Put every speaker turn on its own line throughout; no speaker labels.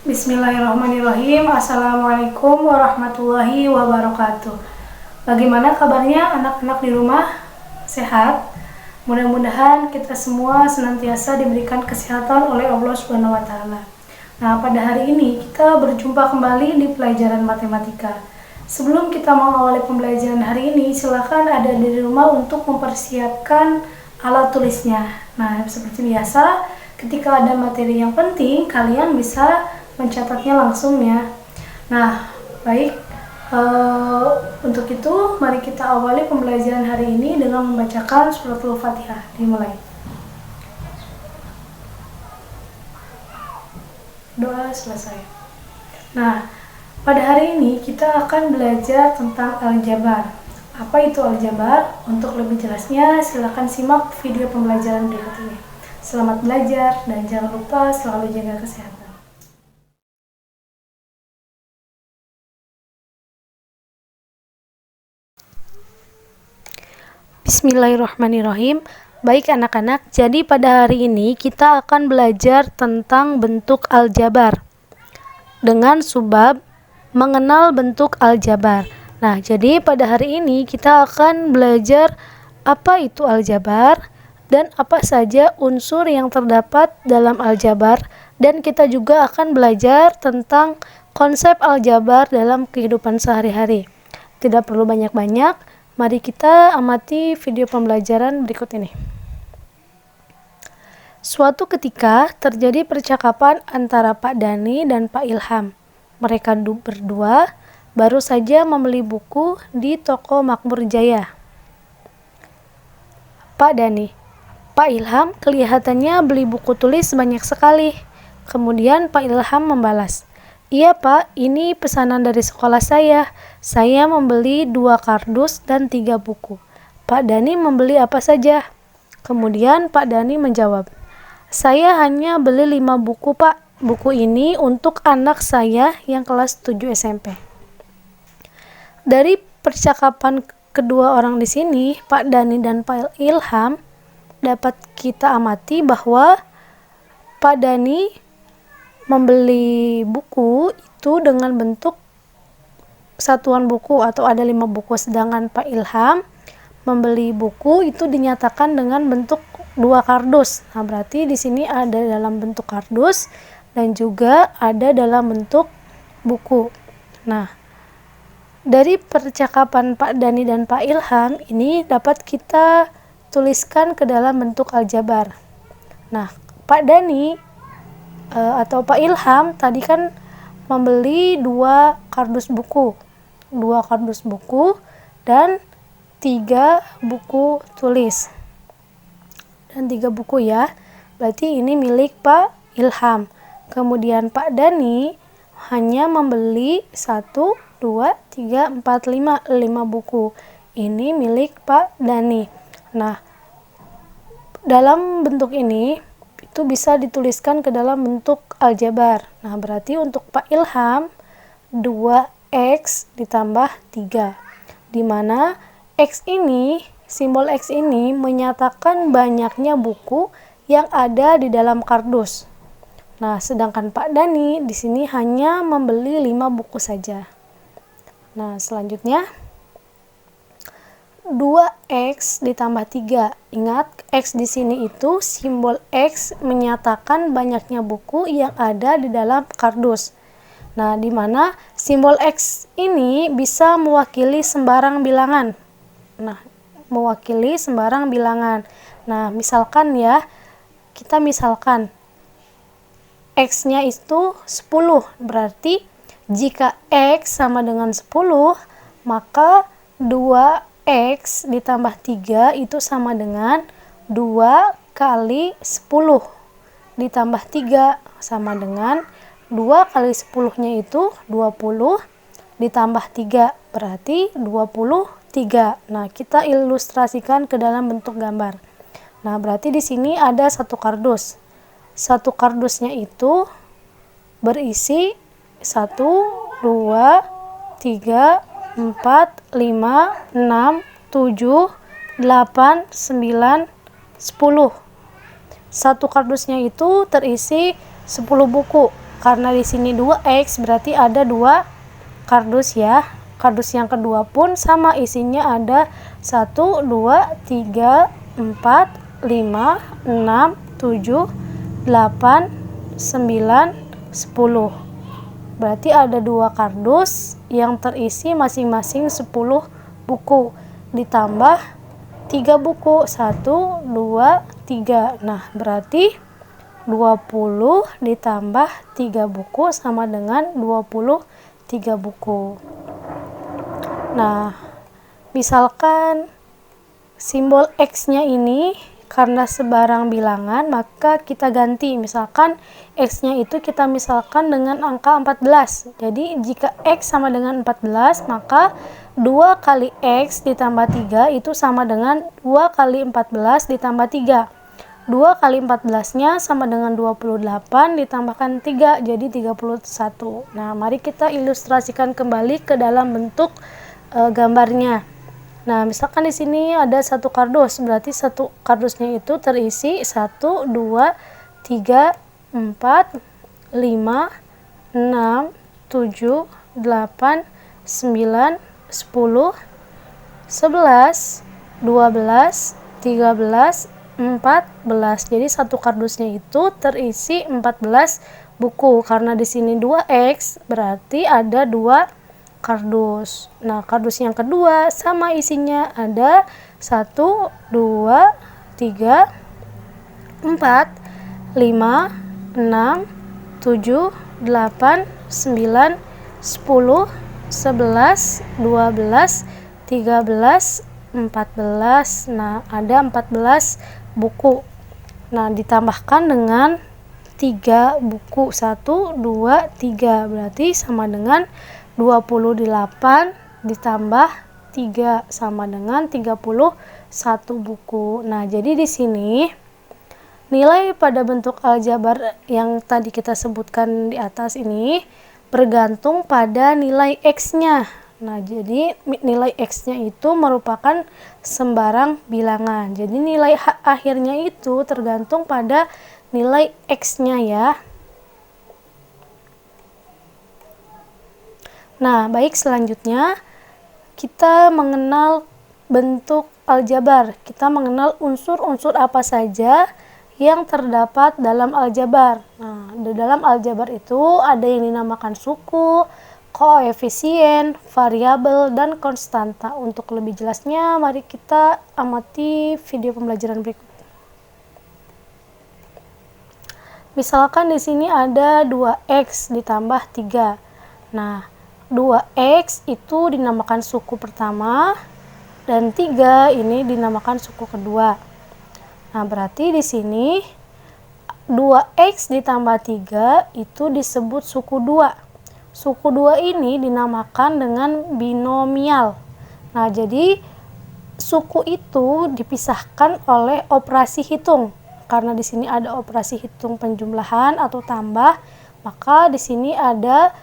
Bismillahirrahmanirrahim. Assalamualaikum warahmatullahi wabarakatuh. Bagaimana kabarnya anak-anak di rumah? Sehat? Mudah-mudahan kita semua senantiasa diberikan kesehatan oleh Allah Subhanahu wa taala. Nah, pada hari ini kita berjumpa kembali di pelajaran matematika. Sebelum kita mengawali pembelajaran hari ini, silakan ada di rumah untuk mempersiapkan alat tulisnya. Nah, seperti biasa, ketika ada materi yang penting, kalian bisa mencatatnya langsung ya. Nah, baik. Untuk itu, mari kita awali pembelajaran hari ini dengan membacakan suratul Fatihah. Dimulai. Doa selesai. Nah, pada hari ini kita akan belajar tentang aljabar. Apa itu aljabar? Untuk lebih jelasnya, silakan simak video pembelajaran berikut ini. Selamat belajar dan jangan lupa selalu jaga kesehatan. Bismillahirrahmanirrahim. Baik anak-anak, jadi pada hari ini kita akan belajar tentang bentuk aljabar dengan subbab mengenal bentuk aljabar. Nah, jadi pada hari ini kita akan belajar apa itu aljabar dan apa saja unsur yang terdapat dalam aljabar, dan kita juga akan belajar tentang konsep aljabar dalam kehidupan sehari-hari. Tidak perlu banyak-banyak. Mari kita amati video pembelajaran berikut ini. Suatu ketika terjadi percakapan antara Pak Dani dan Pak Ilham. Mereka berdua baru saja membeli buku di toko Makmur Jaya. Pak Dani, Pak Ilham kelihatannya beli buku tulis banyak sekali. Kemudian Pak Ilham membalas, "Iya Pak, ini pesanan dari sekolah saya. Saya membeli 2 kardus dan 3 buku. Pak Dani membeli apa saja?" Kemudian Pak Dani menjawab, "Saya hanya beli 5 buku Pak. Buku ini untuk anak saya yang kelas 7 SMP. Dari percakapan kedua orang di sini, Pak Dani dan Pak Ilham, dapat kita amati bahwa Pak Dani membeli buku itu dengan bentuk satuan buku atau ada 5 buku, sedangkan Pak Ilham membeli buku itu dinyatakan dengan bentuk 2 kardus. Nah, berarti di sini ada dalam bentuk kardus dan juga ada dalam bentuk buku. Nah, dari percakapan Pak Dani dan Pak Ilham ini dapat kita tuliskan ke dalam bentuk aljabar. Nah, Pak Dani atau Pak Ilham tadi kan membeli 2 kardus buku dan 3 buku tulis dan 3 buku ya, berarti ini milik Pak Ilham. Kemudian Pak Dani hanya membeli 1, 2, 3, 4, 5 buku, ini milik Pak Dani. Nah, dalam bentuk ini itu bisa dituliskan ke dalam bentuk aljabar. Nah, berarti untuk Pak Ilham 2x ditambah 3, di mana x ini, simbol x ini menyatakan banyaknya buku yang ada di dalam kardus. Nah, sedangkan Pak Dani di sini hanya membeli 5 buku saja. Nah, selanjutnya 2x ditambah 3. Ingat, x di sini itu simbol x menyatakan banyaknya buku yang ada di dalam kardus. Nah, di mana simbol x ini bisa mewakili sembarang bilangan. Nah, misalkan ya, kita misalkan x-nya itu 10. Berarti jika x sama dengan 10, maka 2x ditambah 3 itu sama dengan 2 kali 10 ditambah 3 sama dengan 2 kali 10-nya itu 20 ditambah 3, berarti 23. Nah, kita ilustrasikan ke dalam bentuk gambar. Nah, berarti di sini ada 1 kardus. 1 kardusnya itu berisi 1, 2, 3, 4, 5, 6, 7, 8, 9, 10. Satu kardusnya itu terisi 10 buku. Karena di sini 2x berarti ada 2 kardus ya. Kardus yang kedua pun sama, isinya ada 1, 2, 3, 4, 5, 6, 7, 8, 9, 10. Berarti ada 2 kardus yang terisi masing-masing 10 buku. Ditambah 3 buku, 1, 2, 3. Nah, berarti 20 ditambah 3 buku sama dengan 23 buku. Nah, misalkan simbol X-nya ini karena sebarang bilangan, maka kita ganti. Misalkan X-nya itu kita misalkan dengan angka 14. Jadi jika X sama dengan 14, maka 2 kali X ditambah 3 itu sama dengan 2 kali 14 ditambah 3. 2 kali 14-nya sama dengan 28 ditambahkan 3, jadi 31. Nah, mari kita ilustrasikan kembali ke dalam bentuk gambarnya. Nah, misalkan di sini ada 1 kardus, berarti 1 kardusnya itu terisi 1, 2, 3, 4, 5, 6, 7, 8, 9, 10, 11, 12, 13, 14. Jadi 1 kardusnya itu terisi 14 buku. Karena di sini 2x berarti ada 2 kardus. Nah, kardus yang kedua sama isinya ada 1, 2, 3, 4, 5, 6, 7, 8, 9, 10, 11, 12, 13, 14. Nah, ada 14 buku. Nah, ditambahkan dengan 3 buku, 1, 2, 3, berarti sama dengan 28 ditambah 3 sama dengan 31 buku. Nah, jadi di sini nilai pada bentuk aljabar yang tadi kita sebutkan di atas ini bergantung pada nilai X-nya. Nah, jadi nilai X-nya itu merupakan sembarang bilangan. Jadi nilai akhirnya itu tergantung pada nilai X-nya ya. Nah, baik, selanjutnya kita mengenal bentuk aljabar. Kita mengenal unsur-unsur apa saja yang terdapat dalam aljabar. Nah, di dalam aljabar itu ada yang dinamakan suku, koefisien, variabel, dan konstanta. Untuk lebih jelasnya, mari kita amati video pembelajaran berikut. Misalkan di sini ada 2x ditambah 3. Nah, 2x itu dinamakan suku pertama dan 3 ini dinamakan suku kedua. Nah, berarti di sini 2x ditambah 3 itu disebut suku 2. Suku 2 ini dinamakan dengan binomial. Nah, jadi suku itu dipisahkan oleh operasi hitung. Karena di sini ada operasi hitung penjumlahan atau tambah, maka di sini ada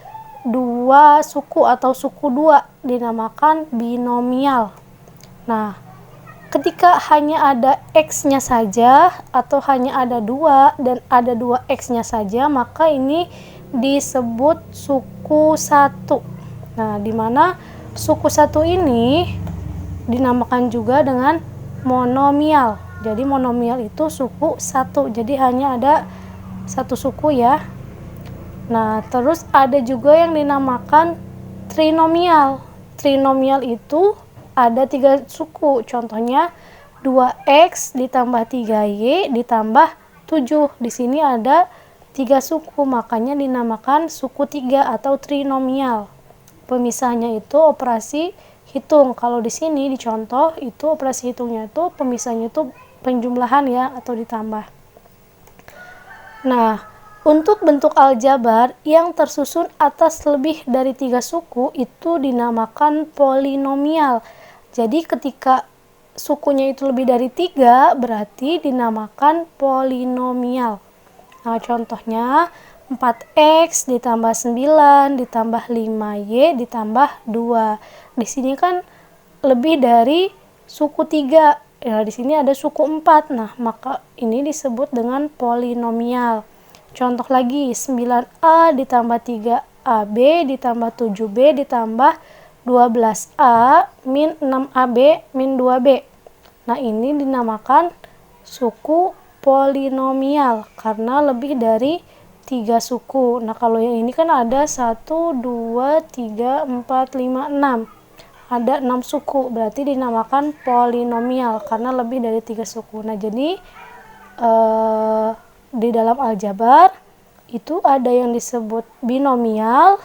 2 suku atau suku 2 dinamakan binomial. Nah, ketika hanya ada X-nya saja atau hanya ada 2 dan ada 2 X-nya saja, maka ini disebut suku 1. Nah, di mana suku 1 ini dinamakan juga dengan monomial. Jadi monomial itu suku 1. Jadi hanya ada 1 suku ya. Nah, terus ada juga yang dinamakan trinomial. Trinomial itu ada 3 suku. Contohnya 2x ditambah 3y ditambah 7. Di sini ada 3 suku, makanya dinamakan suku 3 atau trinomial. Pemisahnya itu operasi hitung. Kalau di sini di contoh itu operasi hitungnya itu pemisahnya itu penjumlahan ya atau ditambah. Nah, untuk bentuk aljabar yang tersusun atas lebih dari 3 suku itu dinamakan polinomial. Jadi ketika sukunya itu lebih dari 3 berarti dinamakan polinomial. Nah, contohnya 4x ditambah 9 ditambah 5y ditambah 2. Di sini kan lebih dari suku 3. Ya, di sini ada suku 4. Nah, maka ini disebut dengan polinomial. Contoh lagi, 9A ditambah 3AB ditambah 7B ditambah 12A min 6AB min 2B. Nah, ini dinamakan suku polinomial karena lebih dari 3 suku. Nah, kalau yang ini kan ada 1, 2, 3, 4, 5, 6. Ada 6 suku, berarti dinamakan polinomial karena lebih dari 3 suku. Nah, jadi di dalam aljabar itu ada yang disebut binomial,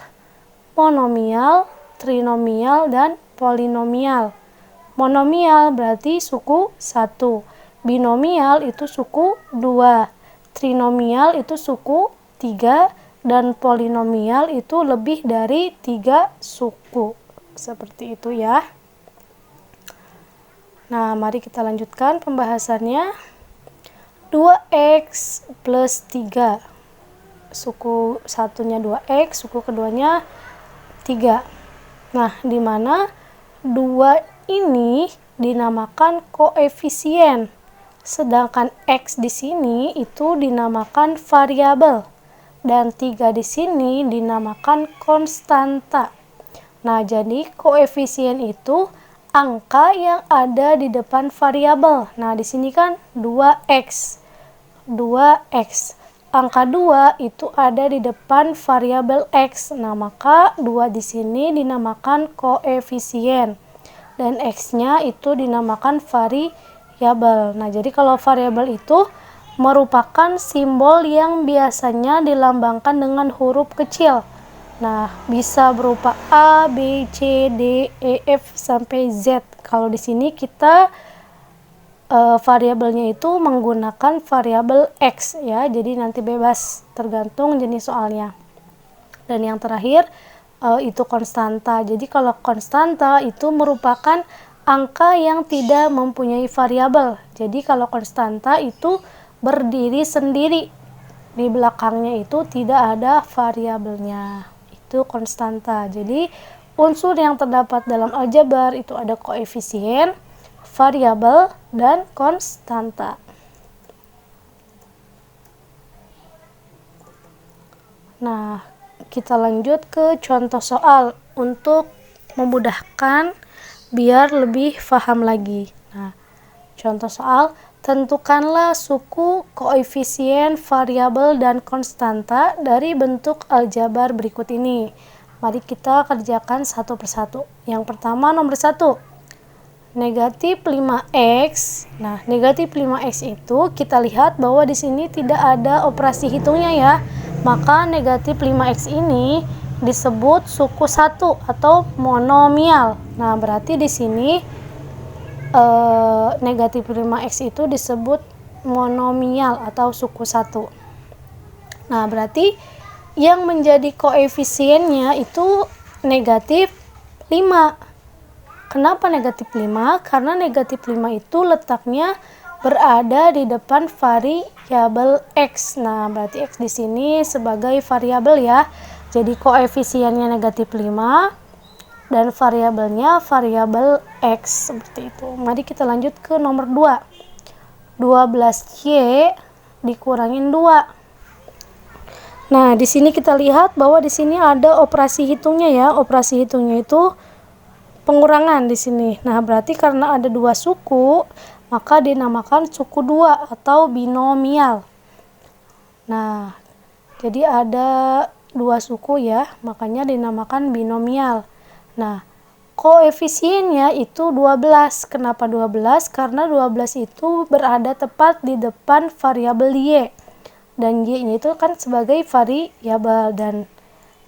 monomial, trinomial, dan polinomial. Monomial berarti suku 1, binomial itu suku 2, trinomial itu suku 3, dan polinomial itu lebih dari 3 suku. Seperti itu ya. Nah, mari kita lanjutkan pembahasannya. 2x plus 3. Suku satunya 2x, suku keduanya 3. Nah, di mana 2 ini dinamakan koefisien, sedangkan x di sini itu dinamakan variabel dan 3 di sini dinamakan konstanta. Nah, jadi koefisien itu angka yang ada di depan variabel. Nah, di sini kan 2x. 2x. Angka 2 itu ada di depan variabel x. Nah, maka 2 di sini dinamakan koefisien. Dan x-nya itu dinamakan variabel. Nah, jadi kalau variabel itu merupakan simbol yang biasanya dilambangkan dengan huruf kecil. Nah, bisa berupa A, B, C, D, E, F sampai Z. Kalau di sini kita variabelnya itu menggunakan variabel X ya. Jadi nanti bebas tergantung jenis soalnya. Dan yang terakhir itu konstanta. Jadi kalau konstanta itu merupakan angka yang tidak mempunyai variabel. Jadi kalau konstanta itu berdiri sendiri. Di belakangnya itu tidak ada variabelnya. Itu konstanta. Jadi unsur yang terdapat dalam aljabar itu ada koefisien, variabel, dan konstanta. Nah, kita lanjut ke contoh soal untuk memudahkan biar lebih paham lagi. Nah, contoh soal, tentukanlah suku, koefisien, variabel, dan konstanta dari bentuk aljabar berikut ini. Mari kita kerjakan satu persatu. Yang pertama nomor 1. Negatif 5x. Nah, negatif 5x itu kita lihat bahwa di sini tidak ada operasi hitungnya ya. Maka negatif 5x ini disebut suku 1 atau monomial. Nah, berarti di sini negatif 5x itu disebut monomial atau suku 1. Nah, berarti yang menjadi koefisiennya itu negatif 5. Kenapa negatif 5? Karena negatif 5 itu letaknya berada di depan variabel x. Nah, berarti x di sini sebagai variabel ya. Jadi koefisiennya negatif 5 dan variabelnya variabel x, seperti itu. Mari kita lanjut ke nomor 2. 12y dikurangin 2. Nah, di sini kita lihat bahwa di sini ada operasi hitungnya ya. Operasi hitungnya itu pengurangan di sini. Nah, berarti karena ada 2 suku, maka dinamakan suku 2 atau binomial. Nah, jadi ada 2 suku ya, makanya dinamakan binomial. Nah, koefisiennya itu 12. Kenapa 12? Karena 12 itu berada tepat di depan variabel y. Dan y-nya itu kan sebagai variabel dan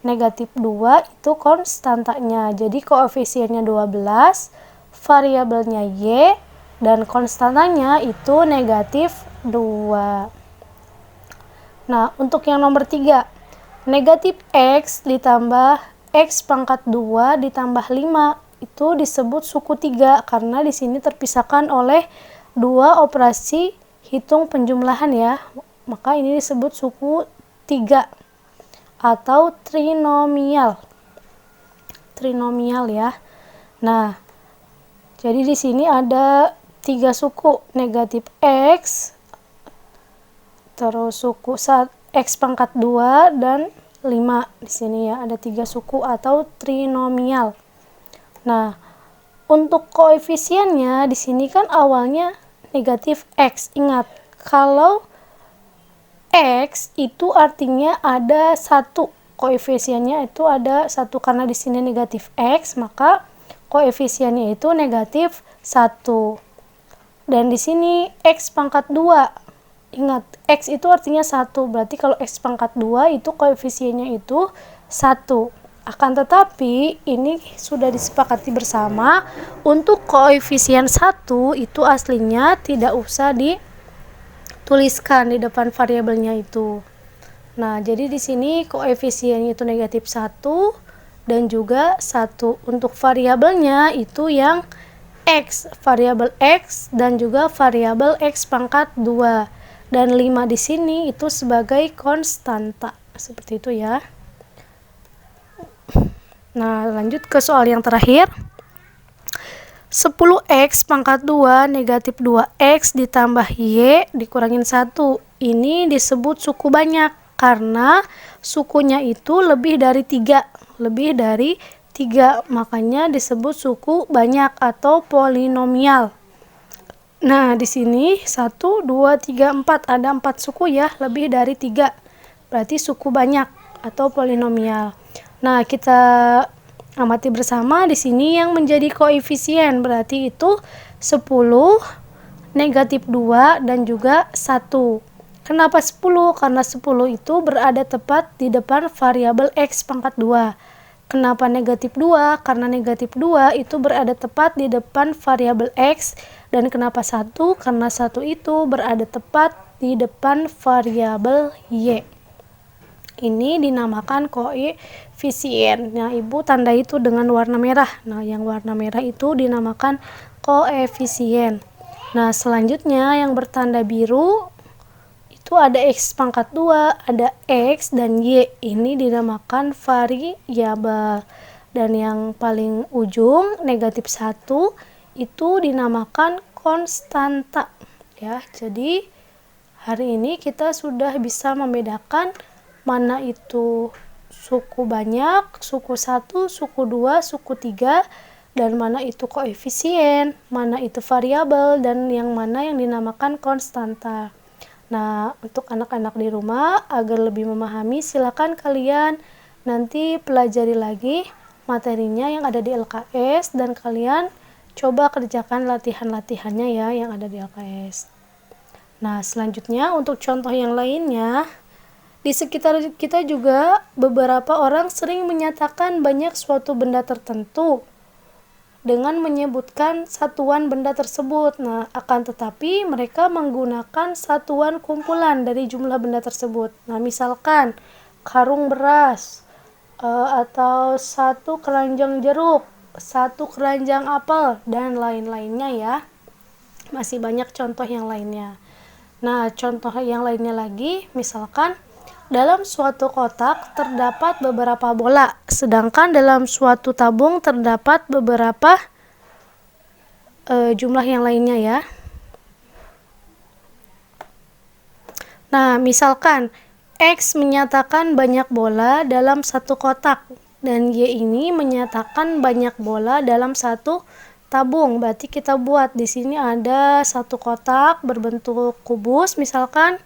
negatif 2 itu konstantanya. Jadi koefisiennya 12, variabelnya y, dan konstantanya itu negatif 2. Nah, untuk yang nomor 3, negatif x ditambah x pangkat 2 ditambah 5 itu disebut suku 3 karena di sini terpisahkan oleh 2 operasi hitung penjumlahan ya. Maka ini disebut suku 3 atau trinomial. Trinomial ya. Nah, jadi di sini ada 3 suku, negatif x, terus suku X pangkat 2 dan 5 di sini ya, ada 3 suku atau trinomial. Nah, untuk koefisiennya di sini kan awalnya negatif X. Ingat, kalau X itu artinya ada 1. Koefisiennya itu ada 1 karena di sini negatif X, maka koefisiennya itu negatif 1. Dan di sini X pangkat 2. Ingat, X itu artinya 1. Berarti kalau X pangkat 2 itu koefisiennya itu 1. Akan tetapi ini sudah disepakati bersama untuk koefisien 1 itu aslinya tidak usah dituliskan di depan variabelnya itu. Nah, jadi di sini koefisiennya itu negatif 1 dan juga 1. Untuk variabelnya itu yang X, variabel X dan juga variabel X pangkat 2. Dan 5 di sini itu sebagai konstanta. Seperti itu ya. Nah, lanjut ke soal yang terakhir. 10x pangkat 2 negatif 2x ditambah y dikurangin 1. Ini disebut suku banyak karena sukunya itu lebih dari 3. Lebih dari 3, makanya disebut suku banyak atau polinomial. Nah, di sini 1, 2, 3, 4. Ada 4 suku ya, lebih dari 3. Berarti suku banyak atau polinomial. Nah, kita amati bersama di sini yang menjadi koefisien, berarti itu 10, negatif 2, dan juga 1. Kenapa 10? Karena 10 itu berada tepat di depan variabel X pangkat 2. Kenapa negatif 2? Karena negatif 2 itu berada tepat di depan variabel X. Dan kenapa 1? Karena 1 itu berada tepat di depan variabel Y. Ini dinamakan koefisien. Nah, Ibu tanda itu dengan warna merah. Nah, yang warna merah itu dinamakan koefisien. Nah, selanjutnya yang bertanda biru itu ada X pangkat 2, ada X dan Y. Ini dinamakan variabel. Dan yang paling ujung negatif 1 itu dinamakan konstanta. Ya, jadi hari ini kita sudah bisa membedakan mana itu suku banyak, suku 1, suku 2, suku 3, dan mana itu koefisien, mana itu variabel, dan yang mana yang dinamakan konstanta. Nah, untuk anak-anak di rumah agar lebih memahami, silakan kalian nanti pelajari lagi materinya yang ada di LKS dan kalian coba kerjakan latihan-latihannya ya yang ada di LKS. Nah, selanjutnya untuk contoh yang lainnya, di sekitar kita juga beberapa orang sering menyatakan banyak suatu benda tertentu dengan menyebutkan satuan benda tersebut. Nah, akan tetapi mereka menggunakan satuan kumpulan dari jumlah benda tersebut. Nah, misalkan karung beras, atau 1 keranjang jeruk, 1 keranjang apel, dan lain-lainnya ya. Masih banyak contoh yang lainnya. Nah, contoh yang lainnya lagi, misalkan dalam suatu kotak terdapat beberapa bola, sedangkan dalam suatu tabung terdapat beberapa jumlah yang lainnya ya. Nah, misalkan X menyatakan banyak bola dalam satu kotak dan Y ini menyatakan banyak bola dalam satu tabung. Berarti kita buat di sini ada satu kotak berbentuk kubus, misalkan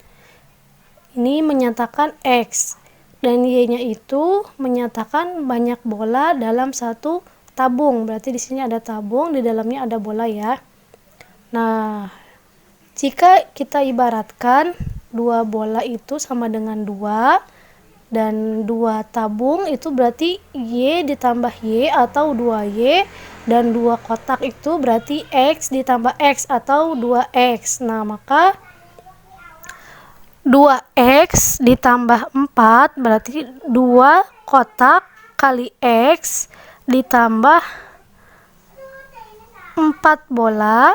ini menyatakan X dan Y-nya itu menyatakan banyak bola dalam satu tabung. Berarti di sini ada tabung, di dalamnya ada bola ya. Nah, jika kita ibaratkan 2 bola itu sama dengan 2 dan 2 tabung itu berarti Y ditambah Y atau 2Y, dan 2 kotak itu berarti X ditambah X atau 2X. Nah, maka 2X ditambah 4 berarti 2 kotak kali X ditambah 4 bola.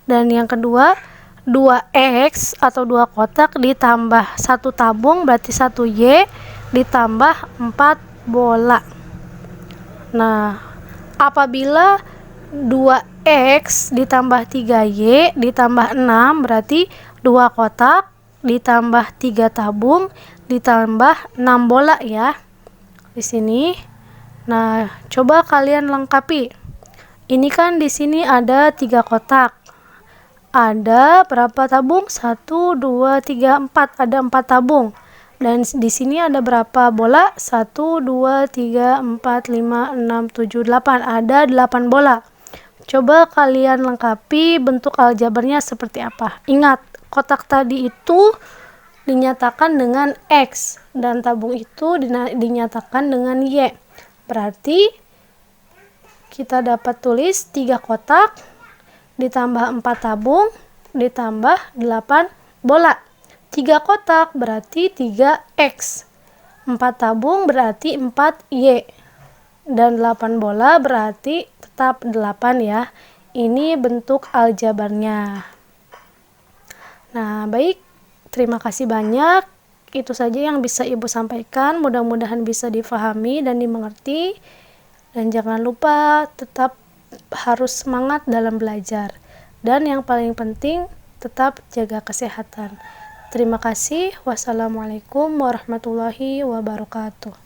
Dan yang kedua 2X atau 2 kotak ditambah 1 tabung berarti 1Y ditambah 4 bola. Nah, apabila 2X ditambah 3Y ditambah 6 berarti 2 kotak ditambah 3 tabung ditambah 6 bola ya. Di sini. Nah, coba kalian lengkapi. Ini kan di sini ada 3 kotak. Ada berapa tabung? 1, 2, 3, 4. Ada 4 tabung. Dan di sini ada berapa bola? 1, 2, 3, 4, 5, 6, 7, 8. Ada 8 bola. Coba kalian lengkapi bentuk aljabarnya seperti apa. Ingat, kotak tadi itu dinyatakan dengan X dan tabung itu dinyatakan dengan Y. Berarti kita dapat tulis 3 kotak ditambah 4 tabung ditambah 8 bola. 3 kotak berarti 3X. 4 tabung berarti 4Y. Dan 8 bola berarti tetap 8 ya. Ini bentuk aljabarnya. Nah, baik. Terima kasih banyak. Itu saja yang bisa Ibu sampaikan. Mudah-mudahan bisa difahami dan dimengerti. Dan jangan lupa tetap harus semangat dalam belajar. Dan yang paling penting, tetap jaga kesehatan. Terima kasih. Wassalamualaikum warahmatullahi wabarakatuh.